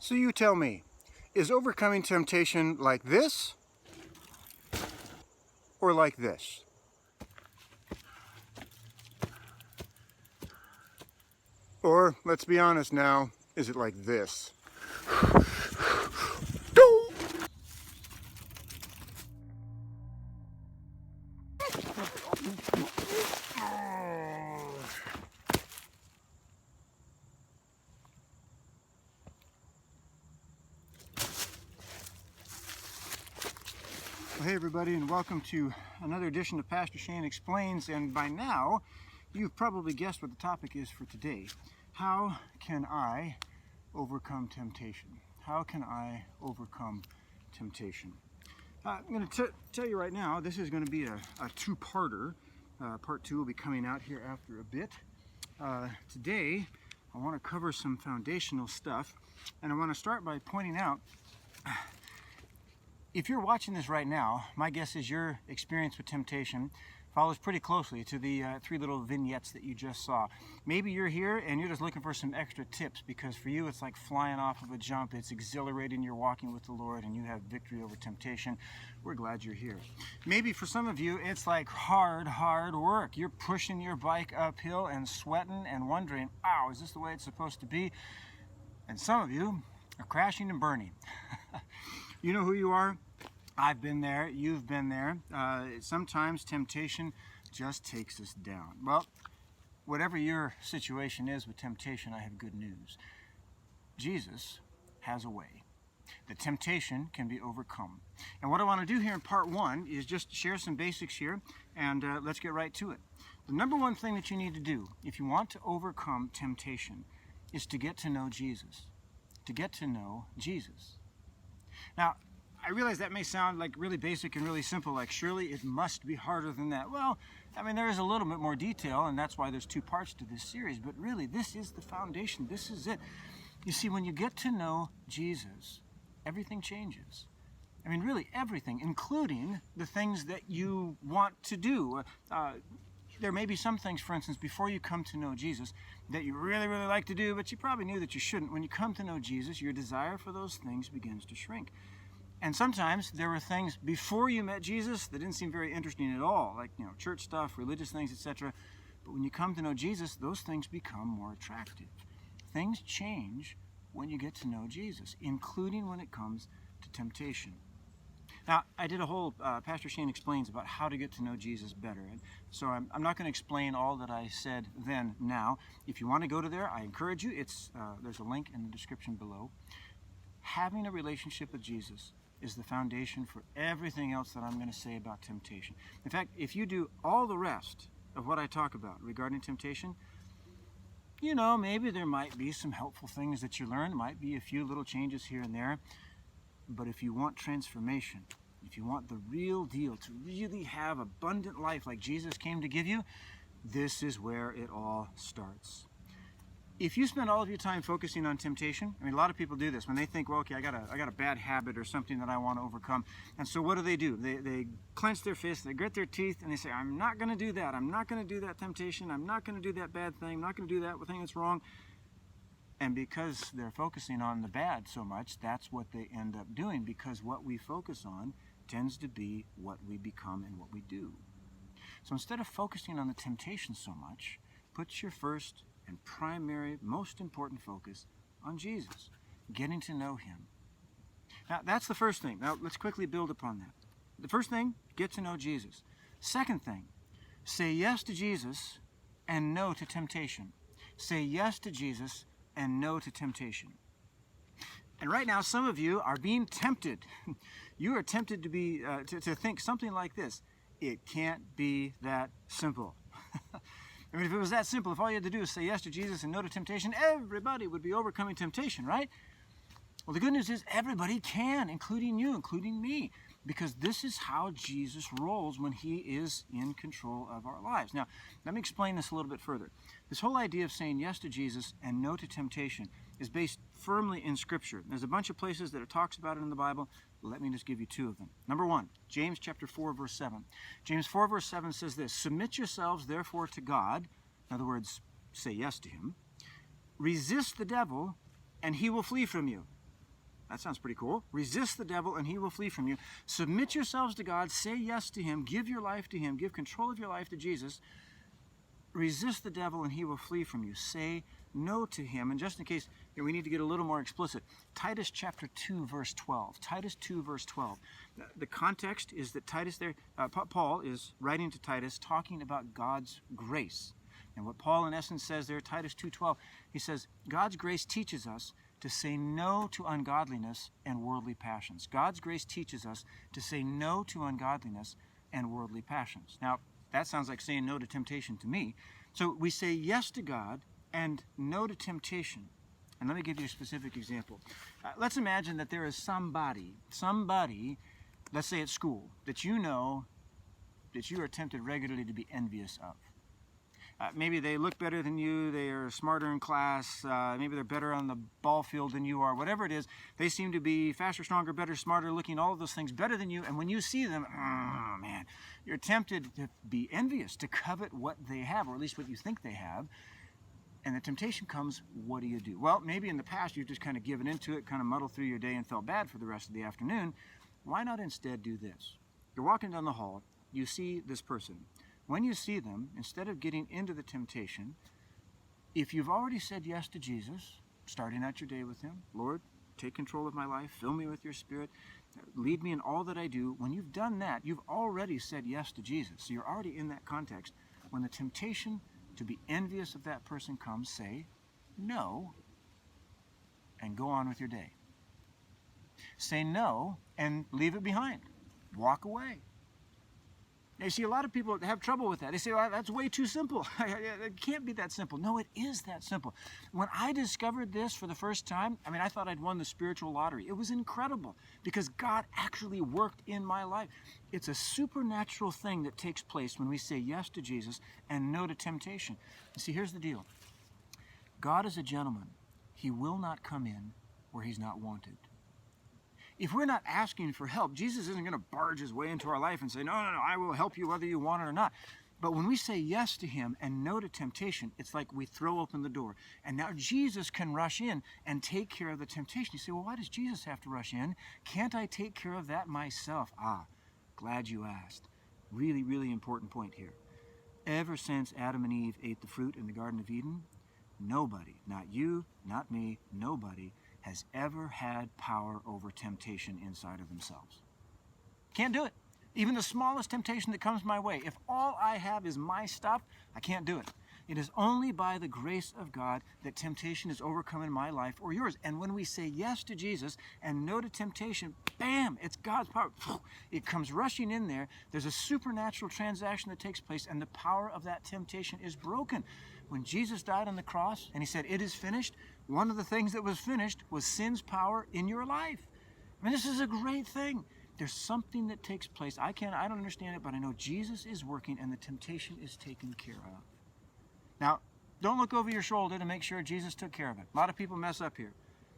So you tell me, is overcoming temptation like this or like this? Or, let's be honest now, is it like this? Well, hey everybody, and welcome to another edition of Pastor Shane Explains. And by now, you've probably guessed what the topic is for today. How can I overcome temptation? How can I overcome temptation? I'm going to tell you right now, this is going to be a two-parter. Part two will be coming out here after a bit. Today, I want to cover some foundational stuff, and I want to start by pointing out, if you're watching this right now, my guess is your experience with temptation follows pretty closely to the three little vignettes that you just saw. Maybe you're here and you're just looking for some extra tips, because for you it's like flying off of a jump. It's exhilarating. You're walking with the Lord and you have victory over temptation. We're glad you're here. Maybe for some of you it's like hard work. You're pushing your bike uphill and sweating and wondering, "Ow, is this the way it's supposed to be?" And some of you are crashing and burning. You know who you are? I've been there. You've been there. Sometimes temptation just takes us down. Well, whatever your situation is with temptation, I have good news. Jesus has a way. The temptation can be overcome. And what I want to do here in part one is just share some basics here, and let's get right to it. The number one thing that you need to do if you want to overcome temptation is to get to know Jesus. To get to know Jesus. Now, I realize that may sound like really basic and really simple, like surely it must be harder than that. Well, I mean, there is a little bit more detail, and that's why there's two parts to this series, but really, this is the foundation. This is it. You see, when you get to know Jesus, everything changes. I mean, really everything, including the things that you want to do. There may be some things, for instance, before you come to know Jesus, that you really like to do, but you probably knew that you shouldn't. When you come to know Jesus, your desire for those things begins to shrink. And sometimes there were things before you met Jesus that didn't seem very interesting at all, like, church stuff, religious things, etc. But when you come to know Jesus, those things become more attractive. Things change when you get to know Jesus, including when it comes to temptation. Now, I did a whole Pastor Shane Explains about how to get to know Jesus better. And so I'm not going to explain all that I said then now. If you want to go to there, I encourage you. There's a link in the description below. Having a relationship with Jesus is the foundation for everything else that I'm going to say about temptation. In fact, if you do all the rest of what I talk about regarding temptation, maybe there might be some helpful things that you learn, might be a few little changes here and there, but if you want transformation, if you want the real deal, to really have abundant life like Jesus came to give you, this is where it all starts. If you spend all of your time focusing on temptation, I mean, a lot of people do this when they think, well, okay, I got a bad habit or something that I want to overcome. And so what do? They clench their fists, they grit their teeth, and they say, I'm not going to do that. I'm not going to do that temptation. I'm not going to do that bad thing. I'm not going to do that thing that's wrong. And because they're focusing on the bad so much, that's what they end up doing, because what we focus on tends to be what we become and what we do. So instead of focusing on the temptation so much, put your first and primary, most important focus on Jesus, getting to know him. Now, that's the first thing. Now, let's quickly build upon that. The first thing, get to know Jesus. Second thing, say yes to Jesus and no to temptation. Say yes to Jesus and no to temptation. And right now, some of you are being tempted. You are tempted to think something like this: it can't be that simple. I mean, if it was that simple, if all you had to do is say yes to Jesus and no to temptation, everybody would be overcoming temptation, right? Well, the good news is everybody can, including you, including me, because this is how Jesus rolls when he is in control of our lives. Now, let me explain this a little bit further. This whole idea of saying yes to Jesus and no to temptation is based firmly in Scripture. There's a bunch of places that it talks about it in the Bible. Let me just give you two of them. Number one, James chapter 4, verse 7. James 4, verse 7 says this: "Submit yourselves, therefore, to God." In other words, say yes to him. "Resist the devil, and he will flee from you." That sounds pretty cool. Resist the devil and he will flee from you. Submit yourselves to God. Say yes to him. Give your life to him. Give control of your life to Jesus. Resist the devil and he will flee from you. Say no to him. And just in case here, we need to get a little more explicit, Titus chapter 2, verse 12. Titus 2, verse 12. The context is that Paul is writing to Titus talking about God's grace. And what Paul in essence says there, Titus 2:12, he says, God's grace teaches us to say no to ungodliness and worldly passions. God's grace teaches us to say no to ungodliness and worldly passions. Now, that sounds like saying no to temptation to me. So we say yes to God and no to temptation. And let me give you a specific example. Let's imagine that there is somebody, let's say at school, that you know that you are tempted regularly to be envious of. Maybe they look better than you, they are smarter in class, maybe they're better on the ball field than you are, whatever it is, they seem to be faster, stronger, better, smarter looking, all of those things better than you, and when you see them, oh man, you're tempted to be envious, to covet what they have, or at least what you think they have, and the temptation comes, what do? Well, maybe in the past you've just kind of given into it, kind of muddled through your day and felt bad for the rest of the afternoon. Why not instead do this? You're walking down the hall, you see this person. When you see them, instead of getting into the temptation, if you've already said yes to Jesus, starting out your day with him, Lord, take control of my life, fill me with your Spirit, lead me in all that I do. When you've done that, you've already said yes to Jesus. So you're already in that context. When the temptation to be envious of that person comes, say no and go on with your day. Say no and leave it behind. Walk away. Now, you see, a lot of people have trouble with that. They say, well, that's way too simple. It can't be that simple. No, it is that simple. When I discovered this for the first time, I thought I'd won the spiritual lottery. It was incredible because God actually worked in my life. It's a supernatural thing that takes place when we say yes to Jesus and no to temptation. You see, here's the deal. God is a gentleman. He will not come in where he's not wanted. If we're not asking for help, Jesus isn't going to barge his way into our life and say, no, I will help you whether you want it or not. But when we say yes to him and no to temptation, it's like we throw open the door. And now Jesus can rush in and take care of the temptation. You say, well, why does Jesus have to rush in? Can't I take care of that myself? Glad you asked. Really, really important point here. Ever since Adam and Eve ate the fruit in the Garden of Eden, nobody, not you, not me, nobody, has ever had power over temptation inside of themselves. Can't do it. Even the smallest temptation that comes my way, if all I have is my stuff, I can't do it. It is only by the grace of God that temptation is overcome in my life or yours. And when we say yes to Jesus and no to temptation, bam, it's God's power. It comes rushing in there. There's a supernatural transaction that takes place, and the power of that temptation is broken. When Jesus died on the cross and he said, it is finished, one of the things that was finished was sin's power in your life. This is a great thing. There's something that takes place. I don't understand it, but I know Jesus is working and the temptation is taken care of. Now, don't look over your shoulder to make sure Jesus took care of it. A lot of people mess up here.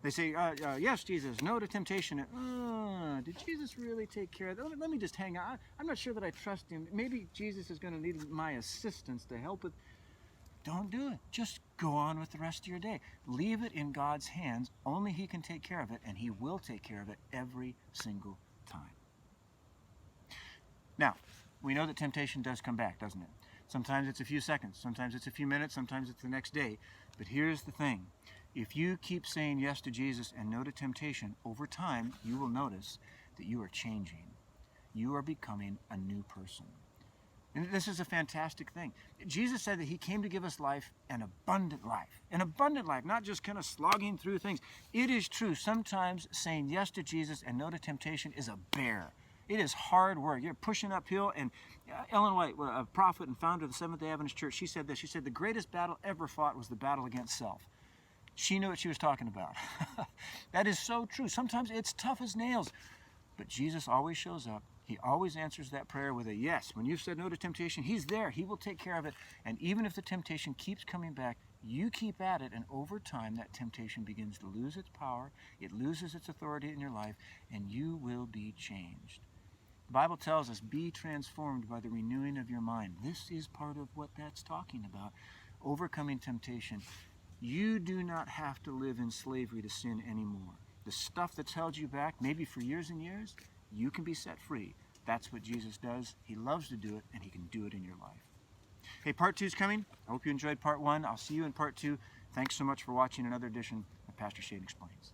They say, yes, Jesus, no to temptation. Did Jesus really take care of that? Let me just hang on. I'm not sure that I trust him. Maybe Jesus is going to need my assistance to help with. Don't do it. Just go on with the rest of your day. Leave it in God's hands. Only he can take care of it, and he will take care of it every single time. Now, we know that temptation does come back, doesn't it? Sometimes it's a few seconds, sometimes it's a few minutes, sometimes it's the next day. But here's the thing. If you keep saying yes to Jesus and no to temptation, over time, you will notice that you are changing. You are becoming a new person. And this is a fantastic thing. Jesus said that he came to give us life, an abundant life. An abundant life, not just kind of slogging through things. It is true, sometimes saying yes to Jesus and no to temptation is a bear. It is hard work. You're pushing uphill. And Ellen White, a prophet and founder of the Seventh-day Adventist Church, she said this. She said, the greatest battle ever fought was the battle against self. She knew what she was talking about. That is so true. Sometimes it's tough as nails. But Jesus always shows up. He always answers that prayer with a yes. When you've said no to temptation, he's there. He will take care of it. And even if the temptation keeps coming back, you keep at it. And over time, that temptation begins to lose its power. It loses its authority in your life. And you will be changed. The Bible tells us, be transformed by the renewing of your mind. This is part of what that's talking about. Overcoming temptation. You do not have to live in slavery to sin anymore. the stuff that's held you back, maybe for years and years, you can be set free. That's what Jesus does. He loves to do it, and he can do it in your life. Hey, part 2 is coming. I hope you enjoyed part 1. I'll see you in part 2. Thanks so much for watching another edition of Pastor Shane Explains.